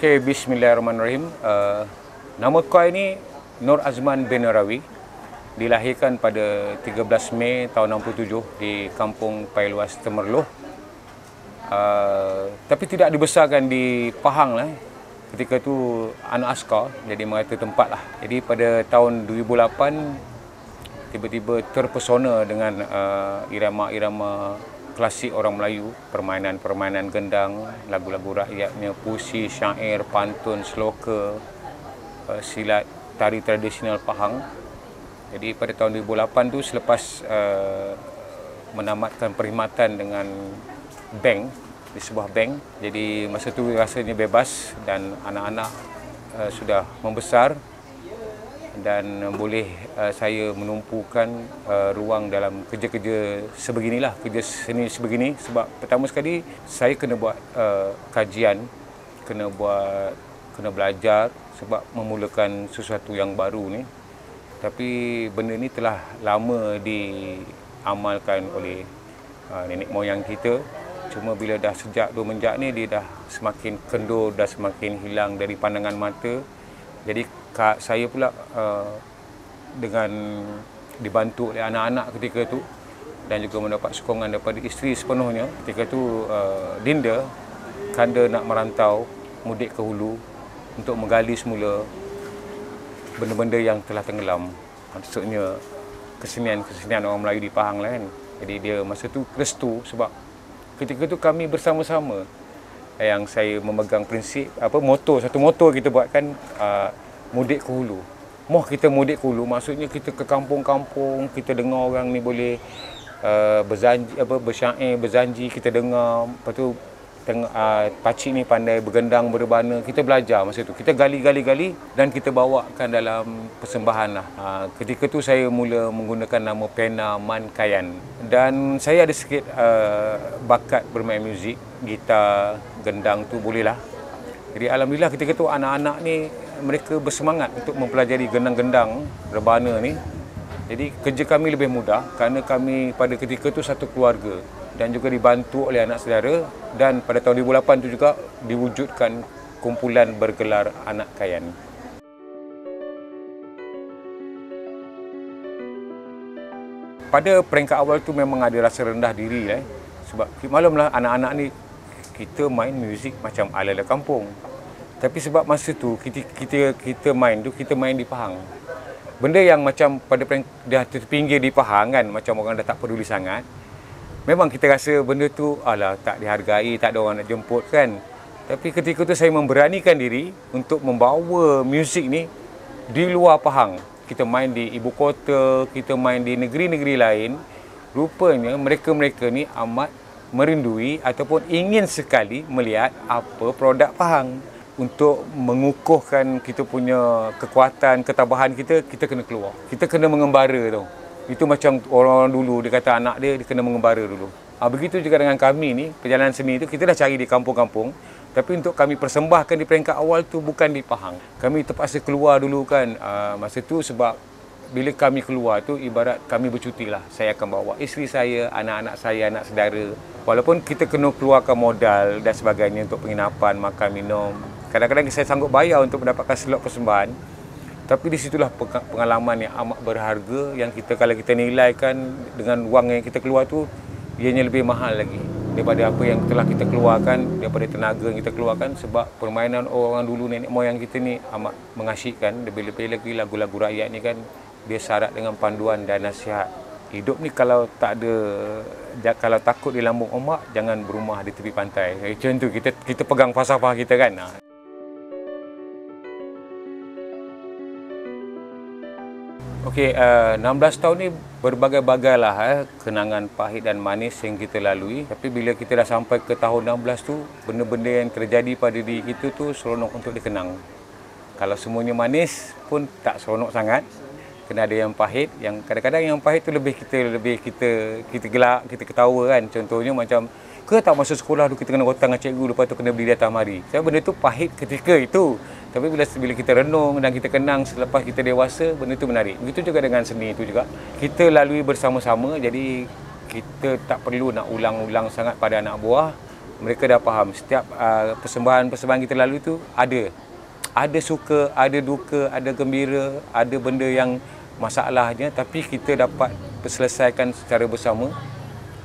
Okey, bismillahirrahmanirrahim. Nama Koi ni Nur Azman bin Rawi. Dilahirkan pada 13 Mei tahun 67 di Kampung Pailuas, Temerloh. Tapi tidak dibesarkan di Pahang lah. Ketika tu anak askar, jadi merata tempat lah. Jadi pada tahun 2008 tiba-tiba terpesona dengan irama-irama klasik orang Melayu, permainan-permainan gendang, lagu-lagu rakyatnya, puisi, syair, pantun, sloka, silat, tari tradisional Pahang. Jadi pada tahun 2008 tu selepas menamatkan perkhidmatan dengan bank, di sebuah bank, jadi masa tu rasanya bebas dan anak-anak sudah membesar dan boleh saya menumpukan ruang dalam kerja-kerja sebeginilah, kerja seni sebegini. Sebab pertama sekali saya kena buat kajian, kena belajar sebab memulakan sesuatu yang baru ni. Tapi benda ni telah lama diamalkan oleh nenek moyang kita. Cuma bila dah sejak semenjak ni dia dah semakin kendur, dah semakin hilang dari pandangan mata. Jadi saya pula dengan dibantu oleh anak-anak ketika tu dan juga mendapat sokongan daripada isteri sepenuhnya. Ketika tu Dinda kanda nak merantau mudik ke hulu untuk menggali semula benda-benda yang telah tenggelam. Maksudnya kesenian-kesenian orang Melayu di Pahang lah kan. Jadi dia masa tu restu sebab ketika tu kami bersama-sama yang saya memegang prinsip satu motor kita buat kan, mudik ke hulu. Kita mudik ke hulu maksudnya kita ke kampung-kampung, kita dengar orang ni boleh bersyair, berzanji, kita dengar. Lepas tu pakcik ni pandai bergendang, berbana. Kita belajar masa tu. Kita gali dan kita bawakan dalam persembahan lah. Ketika tu saya mula menggunakan nama Pena Man Kayan. Dan saya ada sikit bakat bermain muzik, gitar, gendang tu boleh lah. Jadi alhamdulillah ketika tu anak-anak ni mereka bersemangat untuk mempelajari gendang-gendang, rebana ni. Jadi kerja kami lebih mudah kerana kami pada ketika tu satu keluarga dan juga dibantu oleh anak saudara. Dan pada tahun 2008 tu juga diwujudkan kumpulan bergelar Anak Kayan. Pada peringkat awal tu memang ada rasa rendah diri lah. Sebab maklumlah anak-anak ni kita main muzik macam ala-ala kampung. Tapi sebab masa tu kita main di Pahang. Benda yang macam pada dah terpinggir di Pahang kan, macam orang dah tak peduli sangat. Memang kita rasa benda tu tak dihargai, tak ada orang nak jemput kan. Tapi ketika tu saya memberanikan diri untuk membawa muzik ni di luar Pahang. Kita main di ibu kota, kita main di negeri-negeri lain. Rupanya mereka-mereka ni amat merindui ataupun ingin sekali melihat apa produk Pahang. Untuk mengukuhkan kita punya kekuatan, ketabahan kita kena keluar. Kita kena mengembara tau. Itu macam orang-orang dulu, dia kata anak dia kena mengembara dulu. Begitu juga dengan kami ni, perjalanan seni tu kita dah cari di kampung-kampung. Tapi untuk kami persembahkan di peringkat awal tu bukan di Pahang. Kami terpaksa keluar dulu kan. Masa tu sebab bila kami keluar tu ibarat kami bercuti lah. Saya akan bawa isteri saya, anak-anak saya, anak saudara. Walaupun kita kena keluarkan modal dan sebagainya untuk penginapan, makan, minum. Kadang-kadang saya sanggup bayar untuk mendapatkan slot persembahan. Tapi di situlah pengalaman yang amat berharga yang kalau kita nilaikan dengan wang yang kita keluar tu, ianya lebih mahal lagi daripada apa yang telah kita keluarkan, daripada tenaga yang kita keluarkan. Sebab permainan orang dulu, nenek moyang kita ni amat mengasyikkan. Lebih-lebih lagi lagu-lagu rakyat ni kan, dia syarat dengan panduan dan nasihat. Hidup ni kalau takut di lambung ombak, jangan berumah di tepi pantai. Macam tu kita pegang falsafah kita kan. Okey, 16 tahun ni berbagai-bagai lah kenangan pahit dan manis yang kita lalui. Tapi bila kita dah sampai ke tahun 16 tu, benda-benda yang terjadi pada diri kita tu seronok untuk dikenang. Kalau semuanya manis pun tak seronok sangat. Kena ada yang pahit, yang kadang-kadang yang pahit tu lebih kita gelak, kita ketawa kan. Contohnya macam tak masa sekolah tu kita kena rotang dengan cikgu, lepas tu kena beli di atas mari. Saya benda tu pahit ketika itu. Tapi bila kita renung dan kita kenang selepas kita dewasa, benda tu menarik. Begitu juga dengan seni itu juga. Kita lalui bersama-sama, jadi kita tak perlu nak ulang-ulang sangat pada anak buah. mereka dah faham setiap persembahan kita lalu tu ada suka, ada duka, ada gembira, ada benda yang masalahnya, tapi kita dapat selesaikan secara bersama.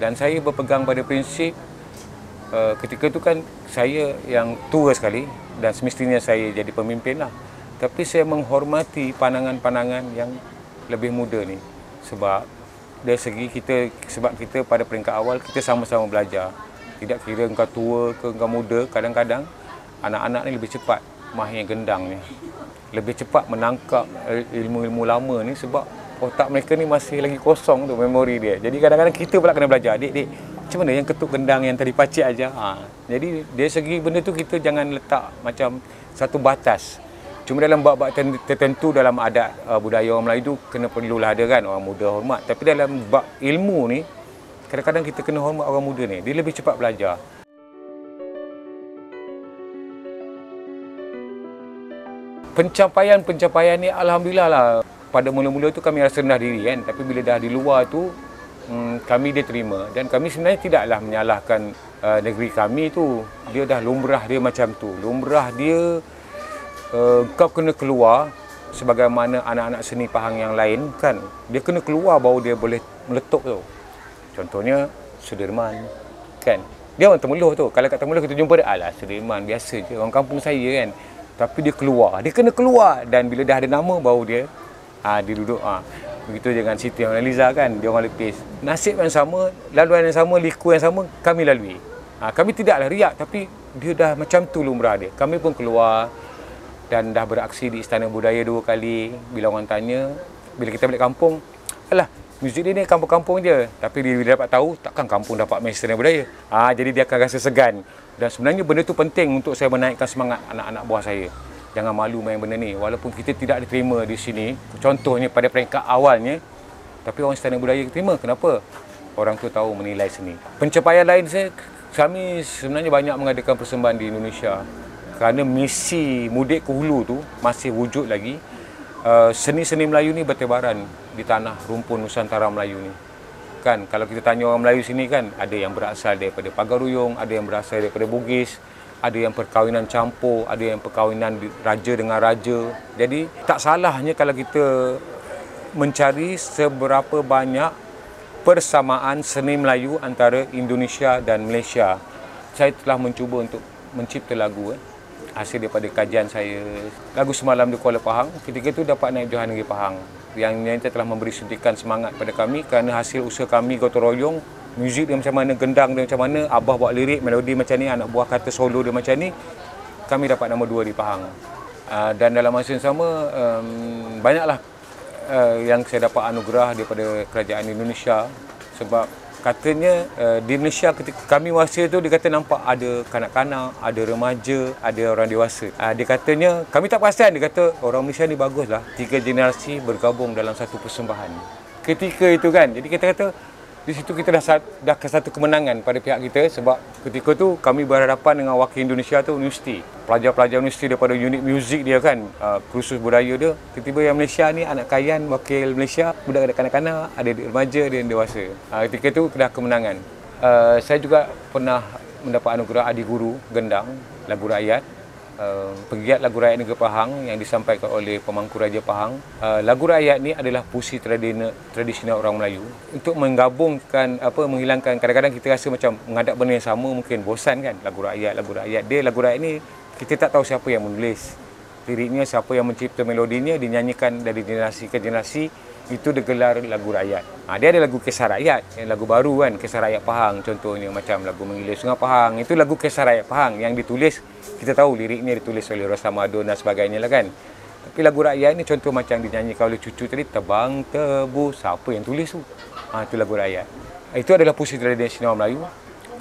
Dan saya berpegang pada prinsip ketika tu kan saya yang tua sekali dan semestinya saya jadi pemimpin lah, tapi saya menghormati pandangan-pandangan yang lebih muda ni, sebab dari segi sebab kita pada peringkat awal kita sama-sama belajar. Tidak kira engkau tua ke engkau muda, kadang-kadang anak-anak ni lebih cepat mahir gendang ni, lebih cepat menangkap ilmu-ilmu lama ni sebab otak mereka ni masih lagi kosong tu memori dia. Jadi kadang-kadang kita pula kena belajar, adik macam mana yang ketuk gendang yang tadi pacik aja. Jadi dari segi benda tu kita jangan letak macam satu batas. Cuma dalam bab-bab tertentu dalam adat budaya orang Melayu tu kena perlulah ada kan orang muda hormat. Tapi dalam bab ilmu ni kadang-kadang kita kena hormat orang muda ni. Dia lebih cepat belajar. Pencapaian ni alhamdulillah lah. Pada mula-mula tu kami rasa rendah diri kan. Tapi bila dah di luar tu kami diterima. Dan kami sebenarnya tidaklah menyalahkan negeri kami tu. Dia dah lumrah dia macam tu. Lumrah dia kau kena keluar sebagaimana anak-anak seni Pahang yang lain kan. Dia kena keluar baru dia boleh meletup tu. Contohnya Sudirman kan. Dia orang Temeloh tu. Kalau kat Temeloh kita jumpa dia, alah Sudirman biasa je, orang kampung saya kan. Tapi dia keluar. Dia kena keluar dan bila dah ada nama baru dia duduk. Begitu dengan Siti Nurhaliza kan, dia orang lepis. Nasib yang sama, laluan yang sama, liku yang sama kami lalui. Kami tidaklah riak tapi dia dah macam tu lumrah dia. Kami pun keluar dan dah beraksi di Istana Budaya 2 kali. Bila orang tanya, bila kita balik kampung, alah muzik dia ni kampung-kampung je. Tapi dia dapat tahu, takkan kampung dapat main Istana Budaya. Jadi dia akan rasa segan. Dan sebenarnya benda tu penting untuk saya menaikkan semangat anak-anak buah saya. Jangan malu main benda ni. Walaupun kita tidak diterima di sini, contohnya pada peringkat awalnya, tapi orang Istana Budaya terima. Kenapa? Orang tu tahu menilai seni. Pencapaian lain kami sebenarnya banyak mengadakan persembahan di Indonesia. Kerana misi mudik ke hulu tu masih wujud lagi. Seni-seni Melayu ni bertebaran di tanah rumpun Nusantara Melayu ni. Kan kalau kita tanya orang Melayu sini kan, ada yang berasal daripada Pagaruyung, ada yang berasal daripada Bugis, ada yang perkahwinan campur, ada yang perkahwinan raja dengan raja. Jadi tak salahnya kalau kita mencari seberapa banyak persamaan seni Melayu antara Indonesia dan Malaysia. Saya telah mencuba untuk mencipta lagu hasil daripada kajian saya. Lagu Semalam di Kuala Pahang ketika itu dapat naik Johan Negeri Pahang. Yang telah memberi suntikan semangat pada kami kerana hasil usaha kami gotong royong. Muzik dia macam mana, gendang dia macam mana, Abah buat lirik, melodi macam ni, anak buah kata solo dia macam ni. Kami dapat nombor 2 di Pahang. Dan dalam masa yang sama banyaklah yang saya dapat anugerah daripada kerajaan Indonesia. Sebab katanya di Malaysia ketika kami masa tu dia kata nampak ada kanak-kanak, ada remaja, ada orang dewasa. Dia katanya kami tak perasan, dia kata orang Malaysia ni baguslah, 3 generasi bergabung dalam satu persembahan. Ketika itu kan, jadi kita kata di situ kita dah satu kemenangan pada pihak kita sebab ketika tu kami berhadapan dengan wakil Indonesia tu universiti. Pelajar-pelajar universiti daripada unit muzik dia kan, kursus budaya dia. Tiba-tiba yang Malaysia ni anak kayan wakil Malaysia, budak kanak-kanak, ada remaja, ada yang dewasa. Ketika tu dah kemenangan. Saya juga pernah mendapat anugerah Adi Guru Gendang, lagu rakyat. Pegiat lagu rakyat negeri Pahang yang disampaikan oleh Pemangku Raja Pahang. Lagu rakyat ni adalah puisi tradisional orang Melayu. Untuk menggabungkan menghilangkan, kadang-kadang kita rasa macam menghadap benda yang sama mungkin bosan kan, lagu rakyat. Dia lagu rakyat ni kita tak tahu siapa yang menulis liriknya, siapa yang mencipta melodinya, dinyanyikan dari generasi ke generasi. Itu digelar lagu rakyat. Dia ada lagu kisah rakyat, yang lagu baru kan, kisah rakyat Pahang contohnya, macam lagu Mengilir Sungai Pahang. Itu lagu kisah rakyat Pahang yang ditulis, kita tahu liriknya ditulis oleh Rostam Madun dan sebagainya lah kan. Tapi lagu rakyat ni contoh macam dinyanyikan oleh cucu tadi, Tebang Tebu, siapa yang tulis tu? Itu lagu rakyat. Itu adalah puisi tradisional Melayu.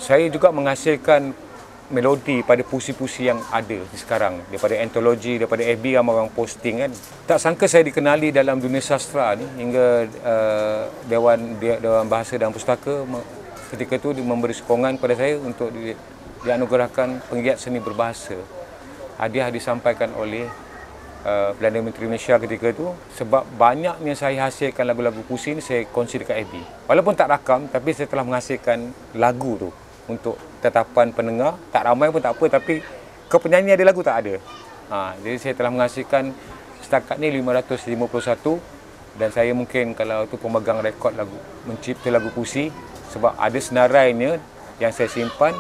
Saya juga menghasilkan melodi pada puisi-puisi yang ada sekarang daripada antologi, daripada FB ramai orang posting kan. Tak sangka saya dikenali dalam dunia sastra ni hingga Dewan Bahasa dan Pustaka ketika itu memberi sokongan kepada saya untuk dianugerahkan penggiat seni berbahasa. Hadiah disampaikan oleh Perdana Menteri Malaysia ketika itu sebab banyaknya saya hasilkan lagu-lagu puisi ni saya kongsi dekat FB. Walaupun tak rakam tapi saya telah menghasilkan lagu tu. untuk tetapan pendengar. Tak ramai pun tak apa, tapi kepenyanyi ada lagu tak ada. Jadi saya telah menghasilkan setakat ni 551, dan saya mungkin kalau tu pemegang rekod lagu mencipta lagu puisi, sebab ada senarainya yang saya simpan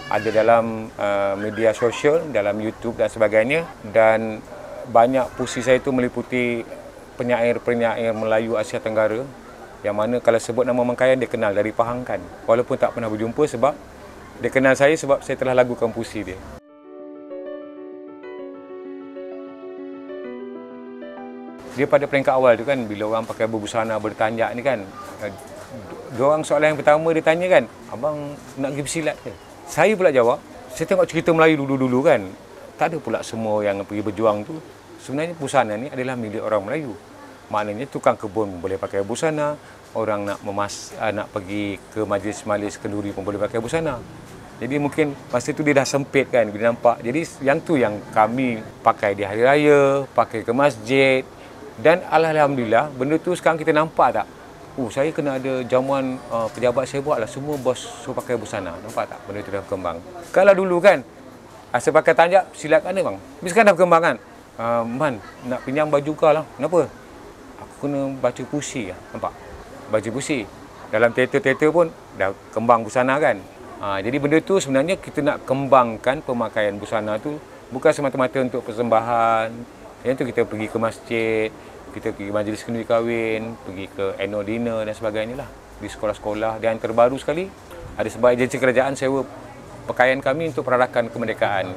ada dalam media sosial, dalam YouTube dan sebagainya. Dan banyak puisi saya itu meliputi penyair-penyair Melayu Asia Tenggara, yang mana kalau sebut nama Mangkayan dia kenal dari Pahang kan, walaupun tak pernah berjumpa, sebab dia kenal saya sebab saya telah lagukan puisi dia. Dia pada peringkat awal tu kan, bila orang pakai berbusana bertanjak ni kan, diorang soalan yang pertama dia tanya kan, abang nak pergi bersilat ke? Saya pula jawab, saya tengok cerita Melayu dulu-dulu kan, tak ada pula semua yang pergi berjuang tu. Sebenarnya busana ni adalah milik orang Melayu. Maknanya tukang kebun boleh pakai busana, orang nak pergi ke majlis-majlis kenduri pun boleh pakai busana. Jadi mungkin masa tu dia dah sempit kan, bila nampak. Jadi yang tu yang kami pakai di hari raya, pakai ke masjid. Dan alhamdulillah, benda tu sekarang kita nampak tak? Saya kena ada jamuan pejabat saya buat lah, semua bos suruh pakai busana. Nampak tak? Benda tu dah berkembang. Kalau dulu kan, saya pakai tanjak, silat kat mana bang? Tapi sekarang dah berkembang kan? Man, nak pinjam baju kau lah. Kenapa? Aku kena baca puisi lah. Nampak? Baca puisi. Dalam teater-teater pun dah kembang busana kan? Jadi benda tu sebenarnya kita nak kembangkan pemakaian busana tu bukan semata-mata untuk persembahan. Yang tu kita pergi ke masjid, kita pergi majlis kenduri kahwin, pergi ke annual dinner dan sebagainya lah. Di sekolah-sekolah. Dan yang terbaru sekali, ada sebuah agensi kerajaan sewa pakaian kami untuk perarakan kemerdekaan.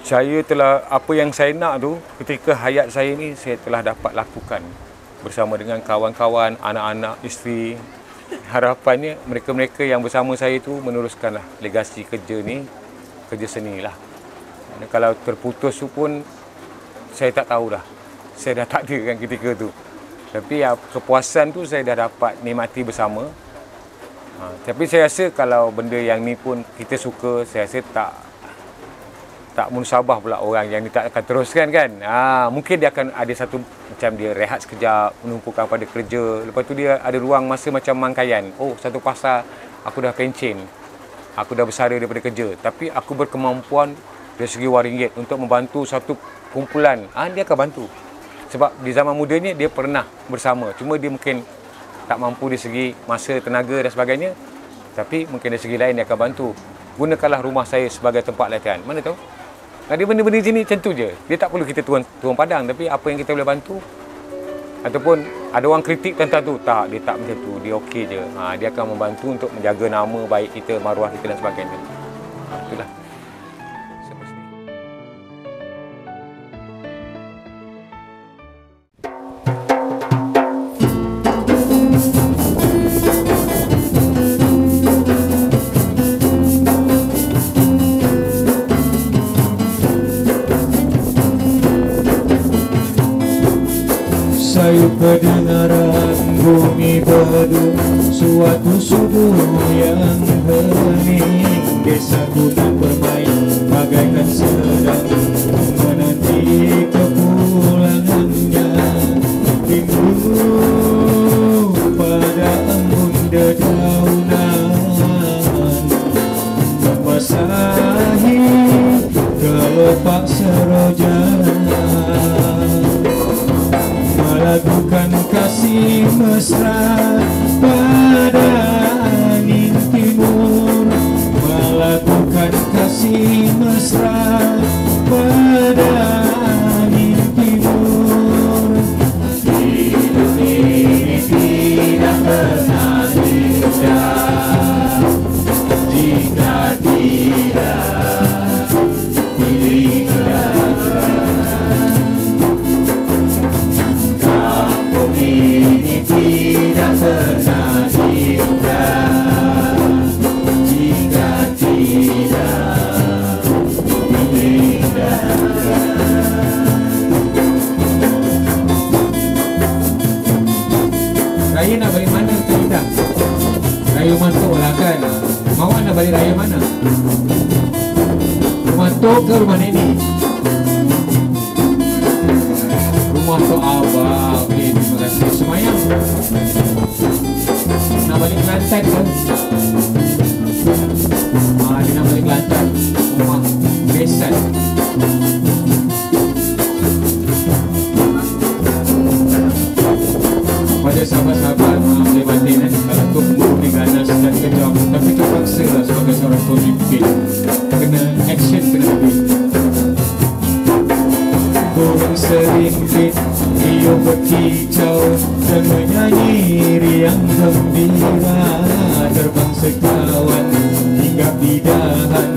Saya telah, apa yang saya nak tu, ketika hayat saya ni, saya telah dapat lakukan bersama dengan kawan-kawan, anak-anak, isteri. Harapannya mereka-mereka yang bersama saya tu meneruskanlah legasi kerja ni, kerja seni lah. Dan kalau terputus tu pun, saya tak tahu dah. Saya dah tak ada kan ketika tu. Tapi kepuasan tu saya dah dapat nikmati bersama. Tapi saya rasa kalau benda yang ni pun kita suka, saya rasa tak musabah pula orang yang ni tak akan teruskan kan. Mungkin dia akan ada satu macam dia rehat sekejap, menumpukan pada kerja. Lepas tu dia ada ruang masa macam Mangkayan. Satu pasal aku dah pencen. Aku dah bersara daripada kerja. Tapi aku berkemampuan dari segi wang ringgit untuk membantu satu kumpulan. Dia akan bantu. Sebab di zaman mudanya dia pernah bersama. Cuma dia mungkin tak mampu dari segi masa, tenaga dan sebagainya. Tapi mungkin dari segi lain dia akan bantu. Gunakanlah rumah saya sebagai tempat latihan. Mana tahu? Ada benda-benda sini macam tu je. Dia tak perlu kita turun padang, tapi apa yang kita boleh bantu, ataupun ada orang kritik tentang tu, tak, dia tak macam tu, dia okey je. Dia akan membantu untuk menjaga nama baik kita, maruah kita dan sebagainya. Itulah. Sayu kedengaran bumi berdu, suatu subuh yang hening. Desa gunung bermain bagaikan sedang menanti kepulangannya. Rindu pada embun dedaunan membasahi kelopak seroja, melakukan kasih mesra pada angin timur, melakukan kasih mesra pada angin timur. Hidup ini tidak pernah indah jika tidak diringkas. Ini tidak pernah indah jika tidak diindahkan. Raya nak balik mana Tuan Ida? Raya Mantok lah kan? Mau nak balik raya mana? Rumah Tok ke rumah Nenek? Rumah Tok Abah. Okey, terima kasih semayang. Besan ke? Dia nak balik Kelantan. Rumah Besan. Pada sahabat-sahabat boleh batin kalau tumbuh di ganas dan kejam, tapi terpaksa lah sebagai seorang pemimpin. Kena action, kena habis. Burung seringgit dia berkicau dan menyanyi riang gembira, terbang sekawan hingga pidahan,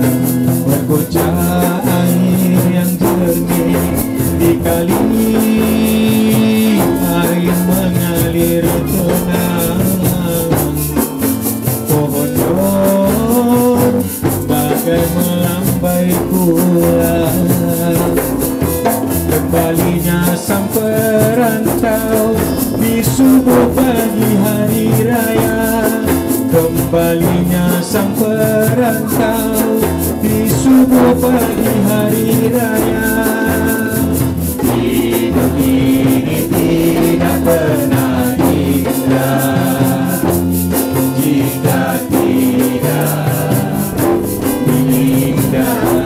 bergocak air yang jernih di kali, air mengalir tenang, pohon dor bagai melambai pulang. Kembalinya sang perantau di subuh pagi hari raya. Kembalinya sang perantau di subuh pagi hari raya. Hidup ini tidak pernah indah jika tidak indah.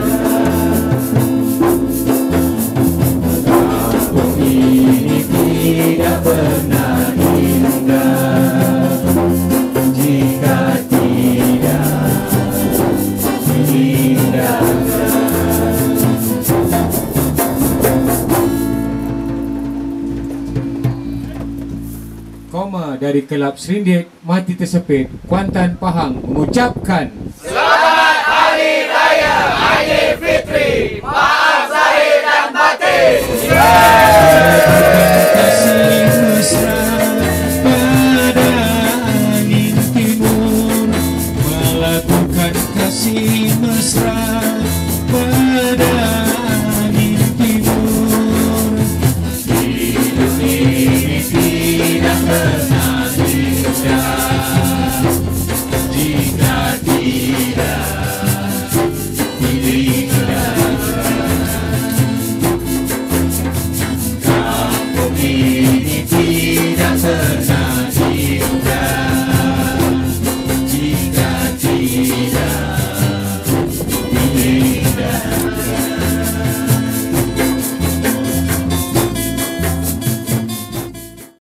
Tidak pernah indah jika tidak indah. Koma dari Kelab Serindit Mati Tersepit, Kuantan, Pahang mengucapkan Selamat Hari Raya Aidilfitri. Maaf zahir dan batin. kasih mesra pada angin timur, melakukan kasih mesra